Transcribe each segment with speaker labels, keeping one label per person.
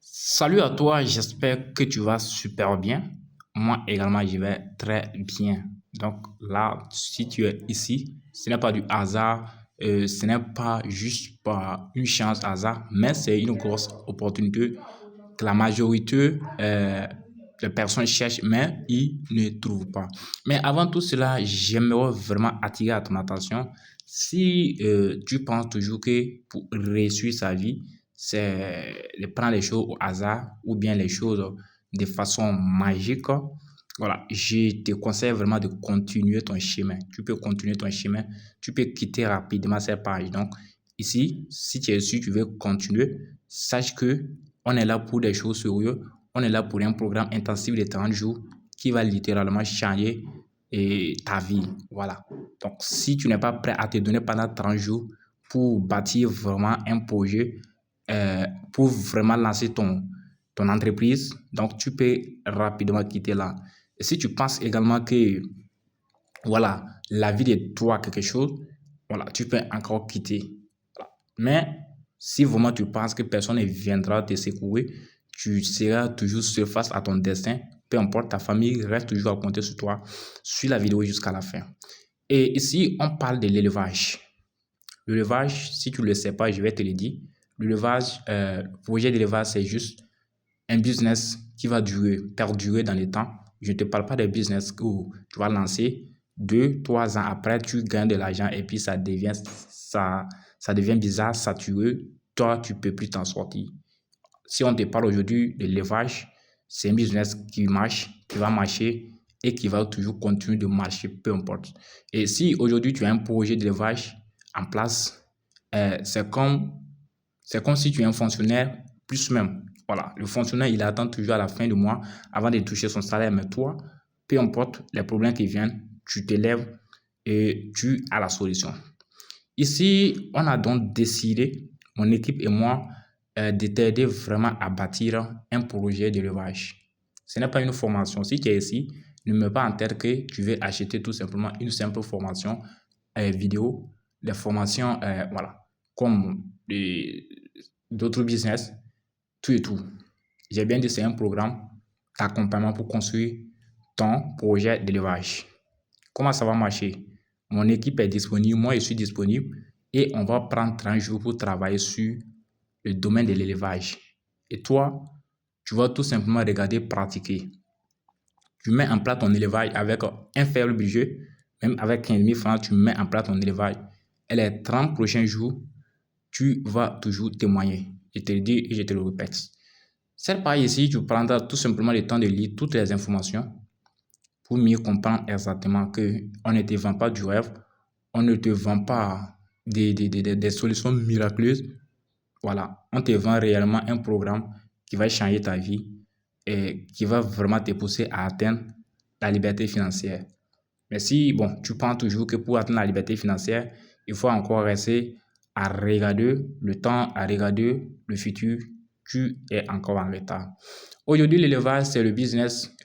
Speaker 1: Salut à toi, j'espère que tu vas super bien. Moi également, je vais très bien. Donc là, si tu es ici, ce n'est pas du hasard, ce n'est pas juste par une chance hasard, mais c'est une grosse opportunité que la majorité des personnes cherchent, mais ils ne trouvent pas. Mais avant tout cela, j'aimerais vraiment attirer à ton attention. Si tu penses toujours que pour réussir sa vie, c'est de prendre les choses au hasard ou bien les choses de façon magique, voilà, je te conseille vraiment de continuer ton chemin. Tu peux continuer ton chemin, tu peux quitter rapidement cette page. Donc, ici, si tu es sûr, tu veux continuer, sache que on est là pour des choses sérieuses. On est là pour un programme intensif de 30 jours qui va littéralement changer ta vie. Voilà. Donc, si tu n'es pas prêt à te donner pendant 30 jours pour bâtir vraiment un projet, pour vraiment lancer ton entreprise, donc tu peux rapidement quitter là. Et si tu penses également que voilà, la vie de toi quelque chose, voilà, tu peux encore quitter. Voilà. Mais si vraiment tu penses que personne ne viendra te secouer, tu seras toujours seul face à ton destin. Peu importe, ta famille reste toujours à compter sur toi. Suis la vidéo jusqu'à la fin. Et ici, on parle de l'élevage. L'élevage, si tu ne le sais pas, je vais te le dire. L'élevage, le projet d'élevage, c'est juste un business qui va durer, perdurer dans le temps. Je ne te parle pas de business où tu vas lancer 2, 3 ans après, tu gagnes de l'argent et puis ça devient bizarre, saturé. Toi, tu ne peux plus t'en sortir. Si on te parle aujourd'hui de l'élevage, c'est un business qui marche, qui va marcher et qui va toujours continuer de marcher, peu importe. Et si aujourd'hui tu as un projet d'élevage en place, c'est comme si tu es un fonctionnaire, plus même. Voilà, le fonctionnaire, il attend toujours à la fin du mois avant de toucher son salaire. Mais toi, peu importe les problèmes qui viennent, tu te lèves et tu as la solution. Ici, on a donc décidé, mon équipe et moi, de t'aider vraiment à bâtir un projet d'élevage. Ce n'est pas une formation. Si tu es ici, ne mets pas en tête que tu veux acheter tout simplement une simple formation vidéo, des formations, voilà, comme d'autres business, tout et tout. J'ai bien dit, c'est un programme d'accompagnement pour construire ton projet d'élevage. Comment ça va marcher? Mon équipe est disponible, moi je suis disponible et on va prendre 30 jours pour travailler sur le domaine de l'élevage. Et toi, tu vas tout simplement regarder, pratiquer. Tu mets en place ton élevage avec un faible budget, même avec 15 000 francs, tu mets en place ton élevage. Et les 30 prochains jours, tu vas toujours témoigner. Je te le dis et je te le répète. Cette page ici, tu prendras tout simplement le temps de lire toutes les informations pour mieux comprendre exactement qu'on ne te vend pas du rêve, on ne te vend pas des solutions miraculeuses. Voilà, on te vend réellement un programme qui va changer ta vie et qui va vraiment te pousser à atteindre la liberté financière. Mais si, bon, tu penses toujours que pour atteindre la liberté financière, il faut encore rester à regarder le temps, à regarder le futur, tu es encore en retard. Aujourd'hui, l'élevage, c'est le business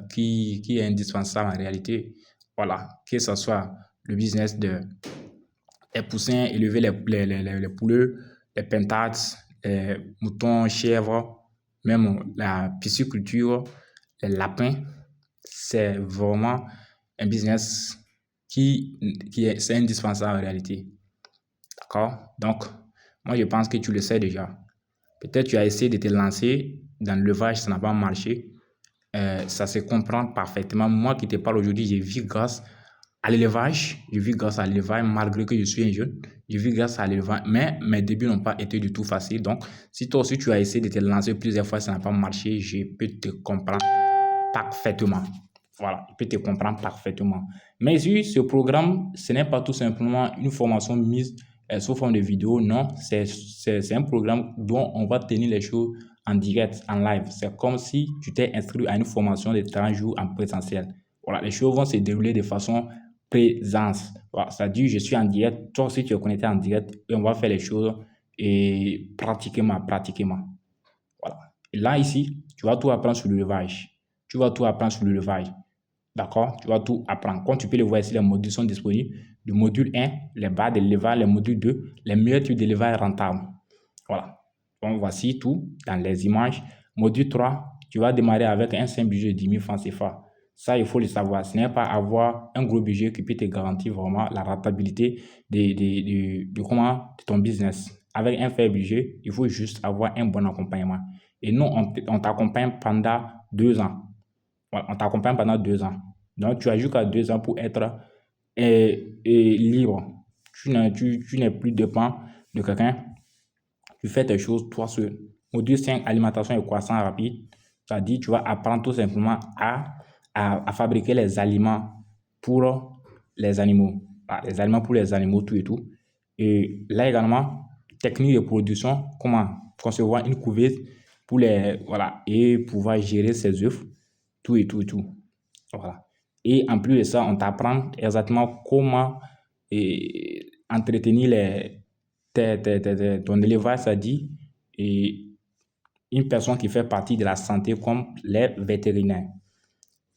Speaker 1: qui est indispensable en réalité. Voilà, que ce soit le business des poussins, élever les poulets, les pentades, les moutons, chèvres, même la pisciculture, les lapins, c'est vraiment un business c'est indispensable en réalité. D'accord? Donc, moi, je pense que tu le sais déjà. Peut-être tu as essayé de te lancer dans l'élevage, ça n'a pas marché. Ça se comprend parfaitement. Moi qui te parle aujourd'hui, j'ai vu grâce à l'élevage. J'ai vu grâce à l'élevage, malgré que je suis un jeune. J'ai vu grâce à l'élevage, mais mes débuts n'ont pas été du tout faciles. Donc, si toi aussi tu as essayé de te lancer plusieurs fois, ça n'a pas marché, je peux te comprendre parfaitement. Voilà, je peux te comprendre parfaitement. Mais ici, ce programme, ce n'est pas tout simplement une formation mise sous forme de vidéo. Non, c'est un programme dont on va tenir les choses en direct, en live. C'est comme si tu t'es inscrit à une formation de 30 jours en présentiel. Voilà, les choses vont se dérouler de façon présence. Voilà, c'est-à-dire, je suis en direct, toi aussi tu es connecté en direct et on va faire les choses et pratiquement. Voilà. Et là, ici, tu vas tout apprendre sur l'élevage. Tu vas tout apprendre sur l'élevage. D'accord? Tu vas tout apprendre. Comme tu peux le voir ici, les modules sont disponibles. Le module 1, les bases de l'élevage, le module 2, les meilleurs types d'élevage rentables. Voilà. Donc, voici tout dans les images. Module 3, tu vas démarrer avec un simple budget de 10 000 francs CFA. Ça, il faut le savoir. Ce n'est pas avoir un gros budget qui peut te garantir vraiment la rentabilité de ton business. Avec un faible budget, il faut juste avoir un bon accompagnement. Et nous, on t'accompagne pendant 2 ans. Voilà, on t'accompagne pendant 2 ans. Donc, tu as jusqu'à 2 ans pour être libre. Tu n'es plus dépend de quelqu'un. Tu fais tes choses toi seul. Module 5, alimentation et croissance rapide. C'est-à-dire, tu vas apprendre tout simplement à fabriquer les aliments pour les animaux. Les aliments pour les animaux, tout et tout. Et là également, technique de production, comment concevoir une couveuse pour et pouvoir gérer ses œufs, tout et tout et tout. Voilà. Et en plus de ça, on t'apprend exactement comment entretenir ton élevage, c'est-à-dire une personne qui fait partie de la santé comme les vétérinaires.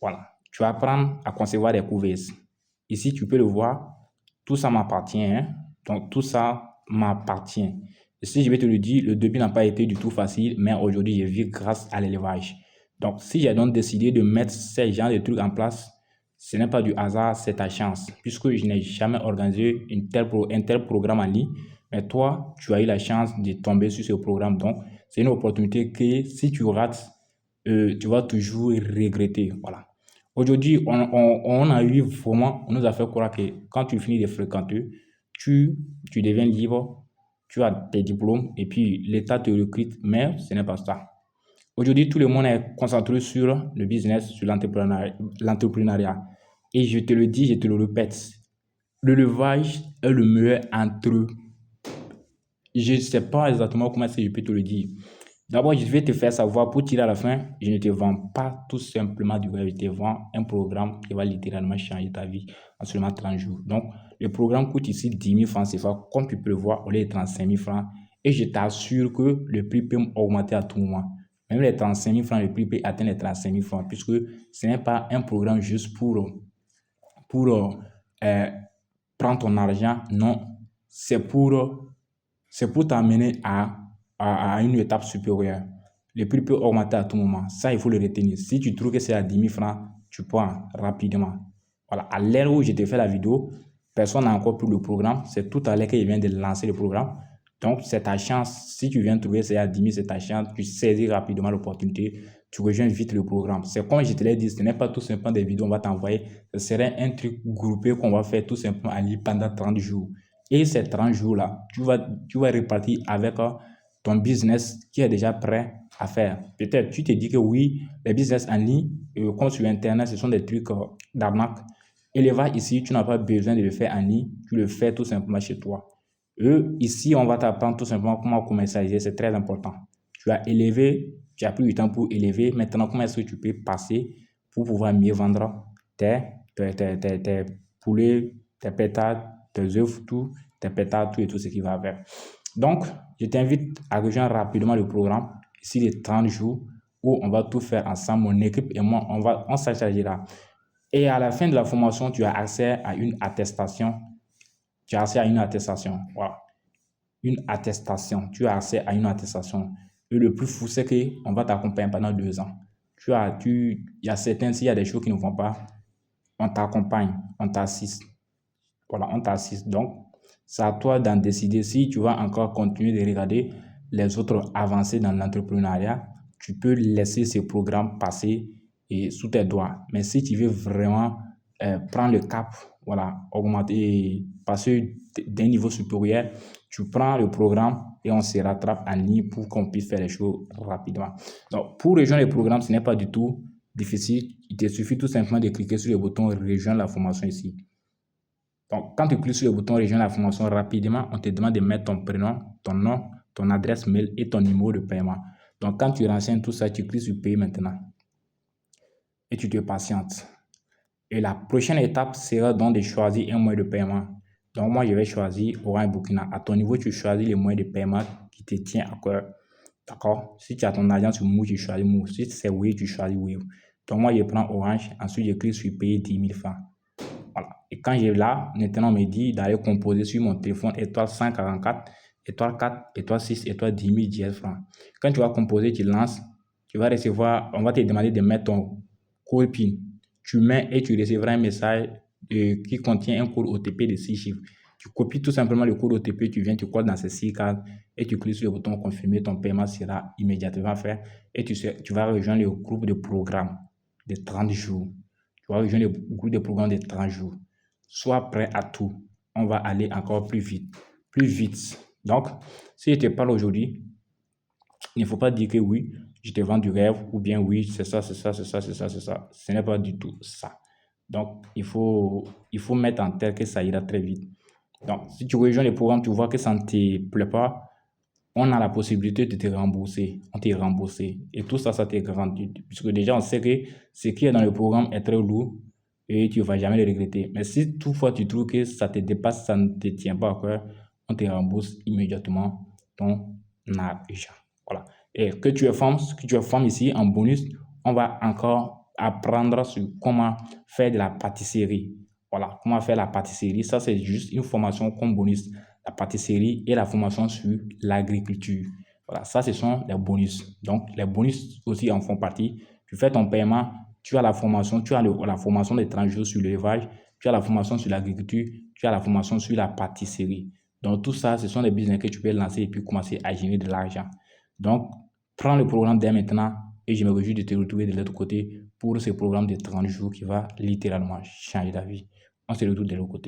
Speaker 1: Voilà. Tu vas apprendre à concevoir des couveuses. Ici, tu peux le voir, tout ça m'appartient. Hein? Donc, tout ça m'appartient. Et si je vais te le dire, le début n'a pas été du tout facile, mais aujourd'hui, je vis grâce à l'élevage. Donc, si j'ai donc décidé de mettre ces genres de trucs en place, ce n'est pas du hasard, c'est ta chance. Puisque je n'ai jamais organisé un tel programme en ligne, mais toi, tu as eu la chance de tomber sur ce programme. Donc, c'est une opportunité que si tu rates, tu vas toujours regretter. Voilà. Aujourd'hui, on a eu vraiment, on nous a fait croire que quand tu finis de fréquenter, tu deviens libre, tu as tes diplômes et puis l'État te recrute, mais ce n'est pas ça. Aujourd'hui, tout le monde est concentré sur le business, sur l'entrepreneuriat. Et je te le dis, je te le répète, l'élevage est le meilleur entre eux. Je ne sais pas exactement comment est-ce que je peux te le dire. D'abord, je vais te faire savoir pour tirer à la fin, je ne te vends pas tout simplement du rêve, je te vends un programme qui va littéralement changer ta vie en seulement 30 jours. Donc, le programme coûte ici 10 000 francs CFA, comme tu peux le voir, au lieu de 35 000 francs. Et je t'assure que le prix peut augmenter à tout moment. Même les 35 000 francs, le prix peut atteindre les 35 000 francs, puisque ce n'est pas un programme juste pour prendre ton argent. Non, c'est pour t'amener à une étape supérieure. Le prix peut augmenter à tout moment. Ça, il faut le retenir. Si tu trouves que c'est à 10 000 francs, tu prends rapidement. Voilà. À l'heure où je te fais la vidéo, personne n'a encore pris le programme. C'est tout à l'heure que je viens de lancer le programme. Donc, c'est ta chance. Si tu viens trouver c'est à 10 000, c'est ta chance. Tu saisis rapidement l'opportunité. Tu rejoins vite le programme. C'est comme je te l'ai dit, ce n'est pas tout simplement des vidéos qu'on va t'envoyer. Ce serait un truc groupé qu'on va faire tout simplement à lire pendant 30 jours. Et ces 30 jours-là, tu vas repartir avec ton business qui est déjà prêt à faire. Peut-être tu te dis que oui, les business en ligne, comme sur Internet, ce sont des trucs d'arnaque. Élevage ici, tu n'as pas besoin de le faire en ligne, tu le fais tout simplement chez toi. Ici, on va t'apprendre tout simplement comment commercialiser, c'est très important. Tu as élevé, tu as pris du temps pour élever. Maintenant, comment est-ce que tu peux passer pour pouvoir mieux vendre tes poulets, tes pétards, tes œufs, tes pétards, tout et tout ce qui va avec. Donc, je t'invite à rejoindre rapidement le programme, ici les 30 jours, où on va tout faire ensemble, mon équipe et moi, on s'en chargera. Et à la fin de la formation, tu as accès à une attestation. Tu as accès à une attestation. Voilà. Une attestation. Tu as accès à une attestation. Et le plus fou, c'est qu'on va t'accompagner pendant 2 ans. Il y a certains, s'il y a des choses qui ne vont pas, on t'accompagne, on t'assiste. Voilà, on t'assiste. Donc, c'est à toi d'en décider si tu vas encore continuer de regarder les autres avancées dans l'entrepreneuriat. Tu peux laisser ces programmes passer sous tes doigts. Mais si tu veux vraiment prendre le cap, voilà, augmenter, passer d'un niveau supérieur, tu prends le programme et on se rattrape en ligne pour qu'on puisse faire les choses rapidement. Donc, pour rejoindre le programme, ce n'est pas du tout difficile. Il te suffit tout simplement de cliquer sur le bouton « Rejoindre la formation » ici. Donc, quand tu cliques sur le bouton « Rejoindre la formation », rapidement, on te demande de mettre ton prénom, ton nom, ton adresse mail et ton numéro de paiement. Donc, quand tu renseignes tout ça, tu cliques sur « Payer maintenant » et tu te patientes. Et la prochaine étape sera donc de choisir un moyen de paiement. Donc, moi, je vais choisir Orange Burkina. À ton niveau, tu choisis le moyen de paiement qui te tient à cœur. D'accord? Si tu as ton argent sur Move, tu choisis Move. Si c'est Wave, tu choisis Wave. Donc, moi, je prends Orange. Ensuite, je clique sur payer 10 000 francs. Voilà. Et quand j'ai là, maintenant, on me dit d'aller composer sur mon téléphone étoile 144 étoile 4, étoile 6, étoile 10 000 10 francs. Quand tu vas composer, tu lances, tu vas recevoir, on va te demander de mettre ton code PIN. Tu mets et tu recevras un message qui contient un code OTP de 6 chiffres. Tu copies tout simplement le code OTP, tu viens, tu colles dans ces 6 cases et tu cliques sur le bouton confirmer, ton paiement sera immédiatement fait et tu vas rejoindre le groupe de programme de 30 jours. Tu vas rejoindre le groupe de programme de 30 jours. Sois prêt à tout. On va aller encore plus vite. Plus vite. Donc, si je te parle aujourd'hui, il ne faut pas dire que oui, je te vends du rêve ou bien oui, c'est ça, c'est ça, c'est ça, c'est ça, c'est ça. Ce n'est pas du tout ça. Donc, il faut mettre en tête que ça ira très vite. Donc, si tu rejoins le programme, tu vois que ça ne te plaît pas, on a la possibilité de te rembourser. On te rembourse. Et tout ça, ça te garantit. Puisque déjà, on sait que ce qui est dans le programme est très lourd et tu ne vas jamais le regretter. Mais si toutefois tu trouves que ça te dépasse, ça ne te tient pas à cœur, on te rembourse immédiatement ton argent. Voilà. Et que tu es femme ici en bonus, on va encore apprendre sur comment faire de la pâtisserie. Voilà, comment faire la pâtisserie. Ça, c'est juste une formation comme bonus. La pâtisserie et la formation sur l'agriculture. Voilà, ça, ce sont les bonus. Donc, les bonus aussi en font partie. Tu fais ton paiement, tu as la formation, tu as la formation des 30 jours sur l'élevage, tu as la formation sur l'agriculture, tu as la formation sur la pâtisserie. Donc, tout ça, ce sont des business que tu peux lancer et puis commencer à générer de l'argent. Donc, prends le programme dès maintenant et je me réjouis de te retrouver de l'autre côté pour ce programme de 30 jours qui va littéralement changer ta vie. On se retrouve de l'autre côté.